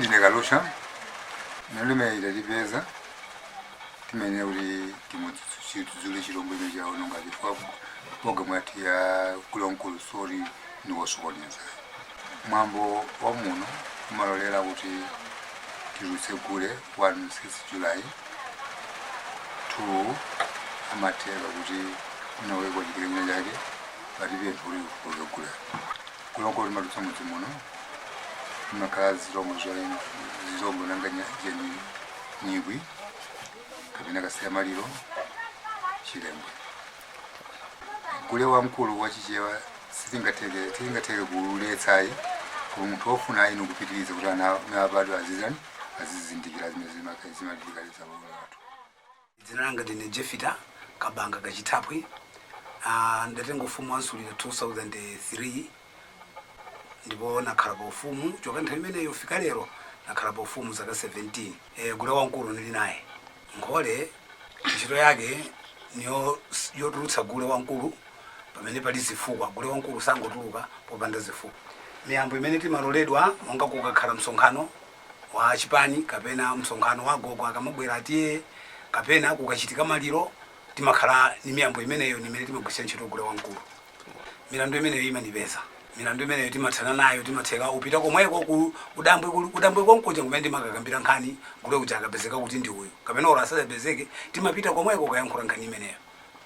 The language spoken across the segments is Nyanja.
ndine Kalusha nalime ilipeza timene uli kimuzuli chilombo ine chawo nonga chifwa programu yati ya kulonkulu sori niwosokoneza mwambo wa muno kumalolera kuti tirutse gule 1 July 2 amatera kuti unawekwa chikilengera chake pati vinthu uli kugula kulonkulu matutsa mudzi muno makazi zilombo nanga jeni nyigwi kapena kasiya maliro chilembo gule wa mkulu wachichewa sitingateke kuletsayi ku munthu ofuna ino kupitiriza kuti ana abadwa azizindikira zimalikaliza watu. Dzina langa ndine Jefita Kabanga Kachitapwe. Ndatenga ufumu wansulira 2003 ndipo nakhala pa ufumu choka nthawi imeneyo fika lero nakhala pa ufumu zaka 17. Gule wankulu ndili naye Nkhole ntchito yake niyo yotulutsa gule wankulu pamene pali zifukwa. Gule wankulu sangotuluka popanda zifukwa. Miyambo imene timaloledwa monga kukakhala msonkhano wa chipani kapena msonkhano wa gogo akamabwera atiye kapena kukachitika maliro timakhala ni miyambo imeneyo nimene timagwisa ntchito gule wankulu. Milandu imeneyo imanipeza. Milandu imeneyo timathana nayo timatheka upita komweko ku udambwe konkuja kumene timakakambira nkhani gule uja akapezeka kuti ndi uyu kapena ora asapezeke timapita komweko kayankhula nkhani imeneyo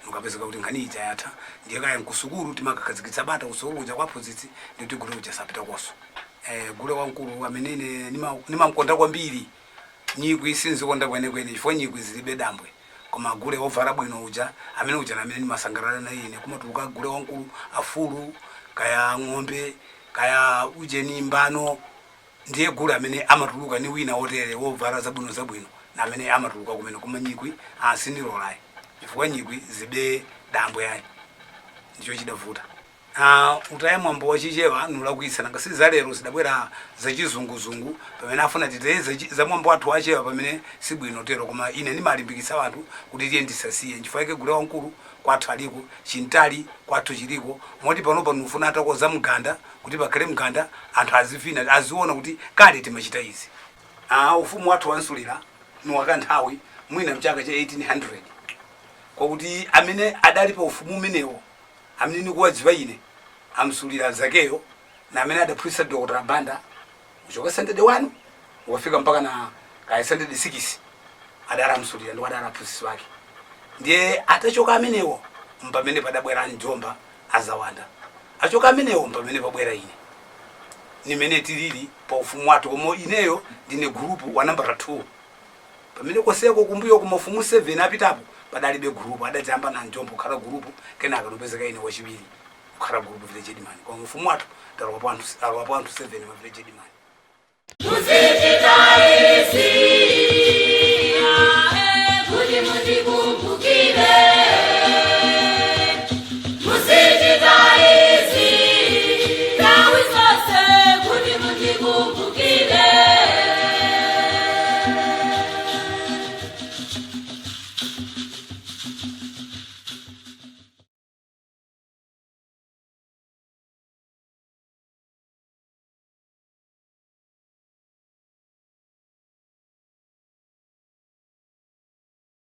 ukapezeka kuti nkhani ija yatha ndiye kaya mkusukuru timakakazikitsa bata kusukuru uja kwaphunzitsi ndi gule uja sapita koso. Gule wankulu amenene nimamkonda kwambiri nyigwi sinzikonda kwenekwene chifukwa nyigwi zilibe dambwe koma gule wovala bwino uja amene uja amene nimasangalala na ine kumatuluka gule wankulu afulu kaya ng'ombe kaya ujeni mbano ndiye gule amene amatuluka ni wina wotere wovala zabwino na amene amatuluka kumene koma nyigwi asinilolayi chifukwa nyigwi zibe dambwe yayi ndicho chidavuta. Utaya mwambo wachichewa nulakwisa nangasiza lero zidabwera zachizunguzungu pamene afuna titeze za mwambo wathu wachewa pamene sibwino tero koma ine nimalimbikitsa wanthu kuti tiye ndisasiye chifukwa gule wankulu kwathu aliko chintali kwathu chiliko moti panopa nufuna atakoza mganda kuti pakhale mganda anthu azivina aziona kuti kale timachita izi. Ufumu wathu wansulira ni wakanthawi mwina mchaka cha 1800 kwakuti amene adali pa ufumu umenewo amene nikuwadziwa ine amsulira zakeyo na amene adaphunzitsa Dr. Banda kuchoka 101 wafika mpaka na kaya 106 adala amsulira ndo adala aphunzitsi wake ndiye atachoka amenewo mpamene padabwera Njomba azawanda achoka amenewo mpamene pabwera ine nimene tilili pa ufumu wathu komo ineyo ndine group wa number 2 pamene koseko kumbuyo ku mafumu 7 apitapo padalibe group adadzamba na Njomba kukhala group kenaka nopezeka ine wachiwiri kukhala group village edimani kwa mfumu wathu talowa pa anthu 7 ma village edimani.